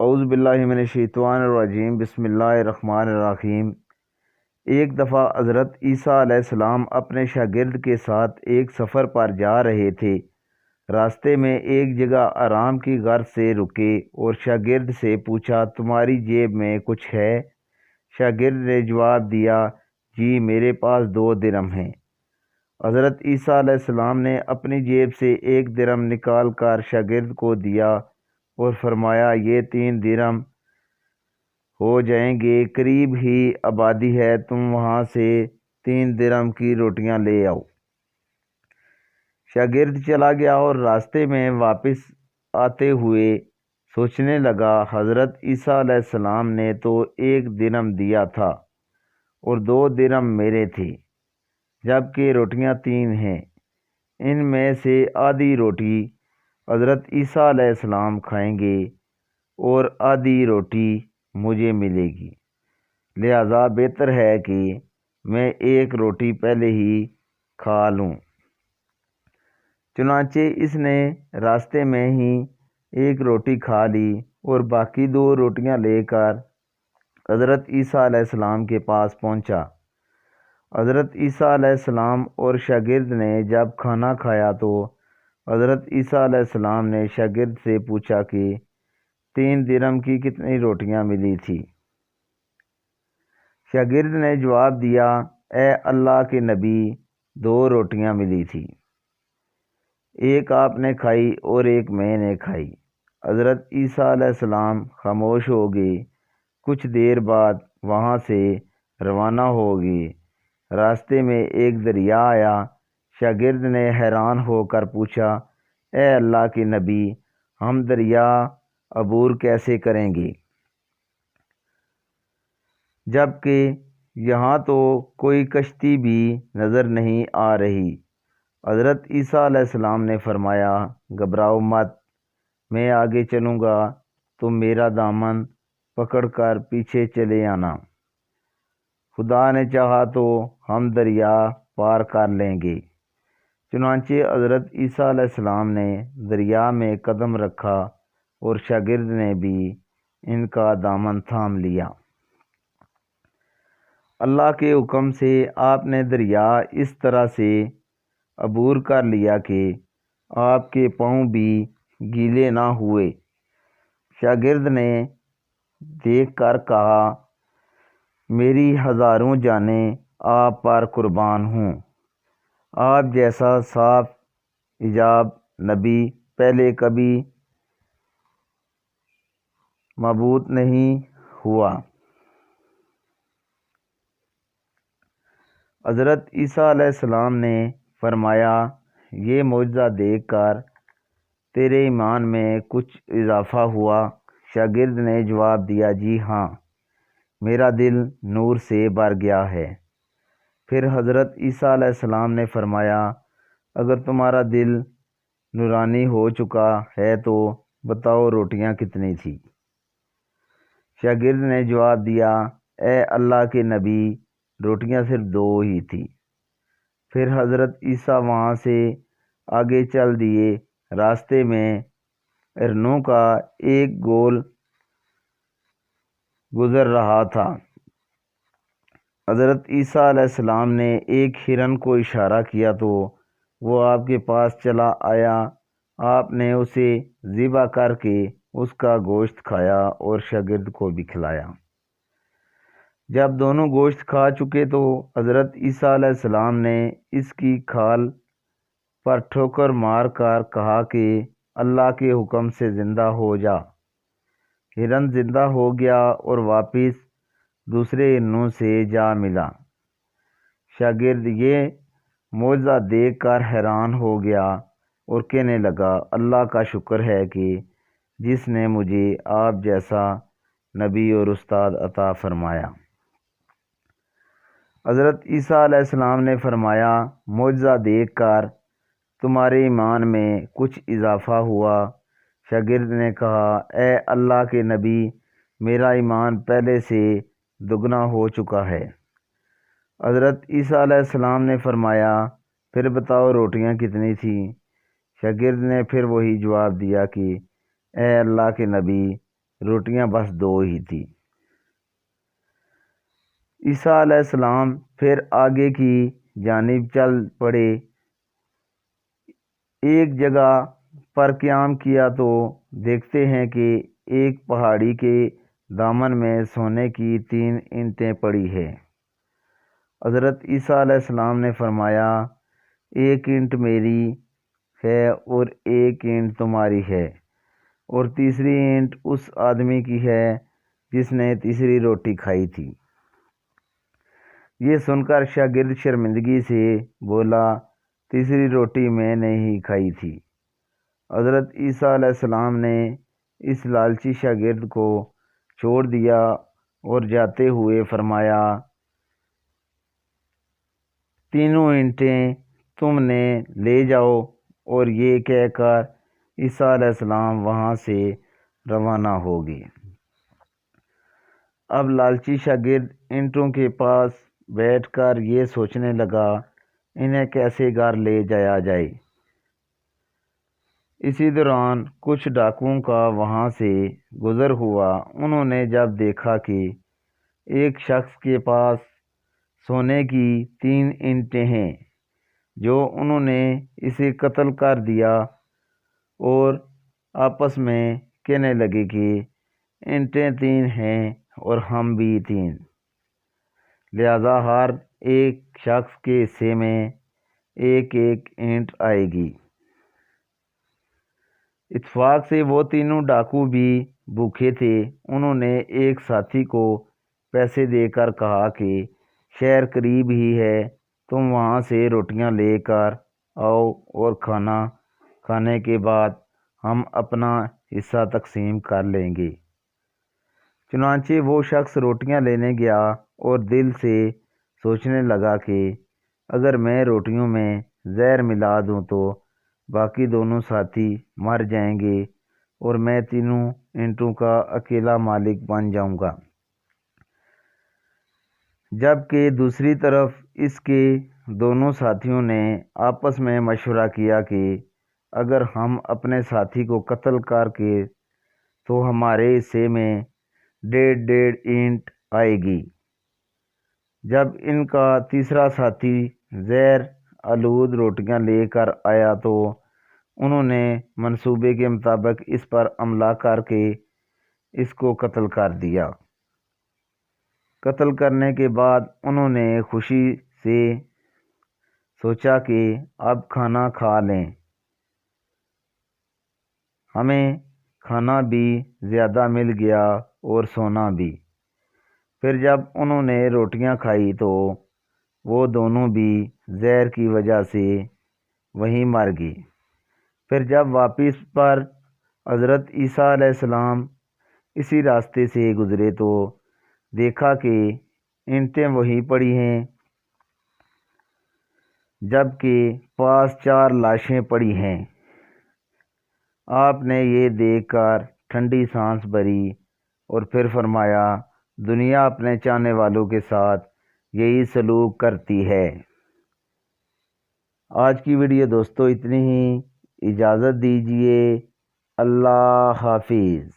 اعوذ باللہ من الشیطان الرجیم، بسم اللہ الرحمن الرحیم۔ ایک دفعہ حضرت عیسیٰ علیہ السلام اپنے شاگرد کے ساتھ ایک سفر پر جا رہے تھے۔ راستے میں ایک جگہ آرام کی غرض سے رکے اور شاگرد سے پوچھا، تمہاری جیب میں کچھ ہے؟ شاگرد نے جواب دیا، جی میرے پاس 2 درہم ہیں۔ حضرت عیسیٰ علیہ السلام نے اپنی جیب سے 1 درہم نکال کر شاگرد کو دیا اور فرمایا، یہ 3 درہم ہو جائیں گے، قریب ہی آبادی ہے، تم وہاں سے 3 درہم کی روٹیاں لے آؤ۔ شاگرد چلا گیا اور راستے میں واپس آتے ہوئے سوچنے لگا، حضرت عیسیٰ علیہ السلام نے تو 1 درہم دیا تھا اور 2 درہم میرے تھے، جبکہ روٹیاں 3 ہیں۔ ان میں سے آدھی روٹی حضرت عیسیٰ علیہ السلام کھائیں گے اور آدھی روٹی مجھے ملے گی، لہذا بہتر ہے کہ میں 1 روٹی پہلے ہی کھا لوں۔ چنانچہ اس نے راستے میں ہی 1 روٹی کھا لی اور باقی 2 روٹیاں لے کر حضرت عیسیٰ علیہ السلام کے پاس پہنچا۔ حضرت عیسیٰ علیہ السلام اور شاگرد نے جب کھانا کھایا تو حضرت عیسیٰ علیہ السلام نے شاگرد سے پوچھا کہ 3 درہم کی کتنی روٹیاں ملی تھی؟ شاگرد نے جواب دیا، اے اللہ کے نبی، 2 روٹیاں ملی تھی، 1 آپ نے کھائی اور 1 میں نے کھائی۔ حضرت عیسیٰ علیہ السلام خاموش ہو گئے۔ کچھ دیر بعد وہاں سے روانہ ہو گئے۔ راستے میں ایک دریا آیا۔ شاگرد نے حیران ہو کر پوچھا، اے اللہ کے نبی، ہم دریا عبور کیسے کریں گے، جبکہ یہاں تو کوئی کشتی بھی نظر نہیں آ رہی؟ حضرت عیسیٰ علیہ السلام نے فرمایا، گھبراؤ مت، میں آگے چلوں گا، تم میرا دامن پکڑ کر پیچھے چلے آنا، خدا نے چاہا تو ہم دریا پار کر لیں گے۔ چنانچہ حضرت عیسیٰ علیہ السلام نے دریا میں قدم رکھا اور شاگرد نے بھی ان کا دامن تھام لیا۔ اللہ کے حکم سے آپ نے دریا اس طرح سے عبور کر لیا کہ آپ کے پاؤں بھی گیلے نہ ہوئے۔ شاگرد نے دیکھ کر کہا، میری ہزاروں جانیں آپ پر قربان ہوں، آپ جیسا صاف حجاب نبی پہلے کبھی مبعوث نہیں ہوا۔ حضرت عیسیٰ علیہ السلام نے فرمایا، یہ معجزہ دیکھ کر تیرے ایمان میں کچھ اضافہ ہوا؟ شاگرد نے جواب دیا، جی ہاں، میرا دل نور سے بھر گیا ہے۔ پھر حضرت عیسیٰ علیہ السلام نے فرمایا، اگر تمہارا دل نورانی ہو چکا ہے تو بتاؤ روٹیاں کتنی تھی؟ شاگرد نے جواب دیا، اے اللہ کے نبی، روٹیاں صرف 2 ہی تھی۔ پھر حضرت عیسیٰ وہاں سے آگے چل دیے۔ راستے میں ہرنوں کا ایک گول گزر رہا تھا۔ حضرت عیسیٰ علیہ السلام نے ایک ہرن کو اشارہ کیا تو وہ آپ کے پاس چلا آیا۔ آپ نے اسے ذبح کر کے اس کا گوشت کھایا اور شاگرد کو بھی کھلایا۔ جب دونوں گوشت کھا چکے تو حضرت عیسیٰ علیہ السلام نے اس کی کھال پر ٹھوکر مار کر کہا کہ اللہ کے حکم سے زندہ ہو جا۔ ہرن زندہ ہو گیا اور واپس دوسرے ہرنوں سے جا ملا۔ شاگرد یہ معجزہ دیکھ کر حیران ہو گیا اور کہنے لگا، اللہ کا شکر ہے کہ جس نے مجھے آپ جیسا نبی اور استاد عطا فرمایا۔ حضرت عیسیٰ علیہ السلام نے فرمایا، معجزہ دیکھ کر تمہارے ایمان میں کچھ اضافہ ہوا؟ شاگرد نے کہا، اے اللہ کے نبی، میرا ایمان پہلے سے دگنا ہو چکا ہے۔ حضرت عیسیٰ علیہ السلام نے فرمایا، پھر بتاؤ روٹیاں کتنی تھیں؟ شاگرد نے پھر وہی جواب دیا کہ اے اللہ کے نبی، روٹیاں بس 2 ہی تھیں۔ عیسیٰ علیہ السلام پھر آگے کی جانب چل پڑے۔ ایک جگہ پر قیام کیا تو دیکھتے ہیں کہ ایک پہاڑی کے دامن میں سونے کی 3 اینٹیں پڑی ہیں۔ حضرت عیسیٰ علیہ السلام نے فرمایا، ایک اینٹ میری ہے اور ایک اینٹ تمہاری ہے، اور تیسری اینٹ اس آدمی کی ہے جس نے تیسری روٹی کھائی تھی۔ یہ سن کر شاگرد شرمندگی سے بولا، تیسری روٹی میں نے ہی کھائی تھی۔ حضرت عیسیٰ علیہ السلام نے اس لالچی شاگرد کو چھوڑ دیا اور جاتے ہوئے فرمایا، تینوں اینٹیں تم نے لے جاؤ، اور یہ کہہ کر عیسیٰ علیہ السلام وہاں سے روانہ ہو گئے۔ اب لالچی شاگرد اینٹوں کے پاس بیٹھ کر یہ سوچنے لگا، انہیں کیسے گھر لے جایا جائے۔ اسی دوران کچھ ڈاکوؤں کا وہاں سے گزر ہوا۔ انہوں نے جب دیکھا کہ ایک شخص کے پاس سونے کی 3 اینٹیں ہیں، جو انہوں نے اسے قتل کر دیا، اور آپس میں کہنے لگے کہ اینٹیں 3 ہیں اور ہم بھی 3، لہذا ہر ایک شخص کے حصے میں ایک ایک اینٹ آئے گی۔ اتفاق سے وہ تینوں ڈاکو بھی بھوکے تھے۔ انہوں نے ایک ساتھی کو پیسے دے کر کہا کہ شہر قریب ہی ہے، تم وہاں سے روٹیاں لے کر آؤ، اور کھانا کھانے کے بعد ہم اپنا حصہ تقسیم کر لیں گے۔ چنانچہ وہ شخص روٹیاں لینے گیا اور دل سے سوچنے لگا کہ اگر میں روٹیوں میں زہر ملا دوں تو باقی دونوں ساتھی مر جائیں گے اور میں تینوں اینٹوں کا اکیلا مالک بن جاؤں گا۔ جبکہ دوسری طرف اس کے دونوں ساتھیوں نے آپس میں مشورہ کیا کہ اگر ہم اپنے ساتھی کو قتل کر کے تو ہمارے حصے میں 1.5 اینٹ آئے گی۔ جب ان کا تیسرا ساتھی زہر آلود روٹیاں لے کر آیا تو انہوں نے منصوبے کے مطابق اس پر حملہ کر کے اس کو قتل کر دیا۔ قتل کرنے کے بعد انہوں نے خوشی سے سوچا کہ اب کھانا کھا لیں، ہمیں کھانا بھی زیادہ مل گیا اور سونا بھی۔ پھر جب انہوں نے روٹیاں کھائی تو وہ دونوں بھی زہر کی وجہ سے وہیں مر گئے۔ پھر جب واپس پر حضرت عیسیٰ علیہ السلام اسی راستے سے گزرے تو دیکھا کہ اینٹیں وہیں پڑی ہیں، جبکہ پاس 4 لاشیں پڑی ہیں۔ آپ نے یہ دیکھ کر ٹھنڈی سانس بھری اور پھر فرمایا، دنیا اپنے چاہنے والوں کے ساتھ یہی سلوک کرتی ہے۔ آج کی ویڈیو دوستو اتنی ہی، اجازت دیجیے، اللہ حافظ۔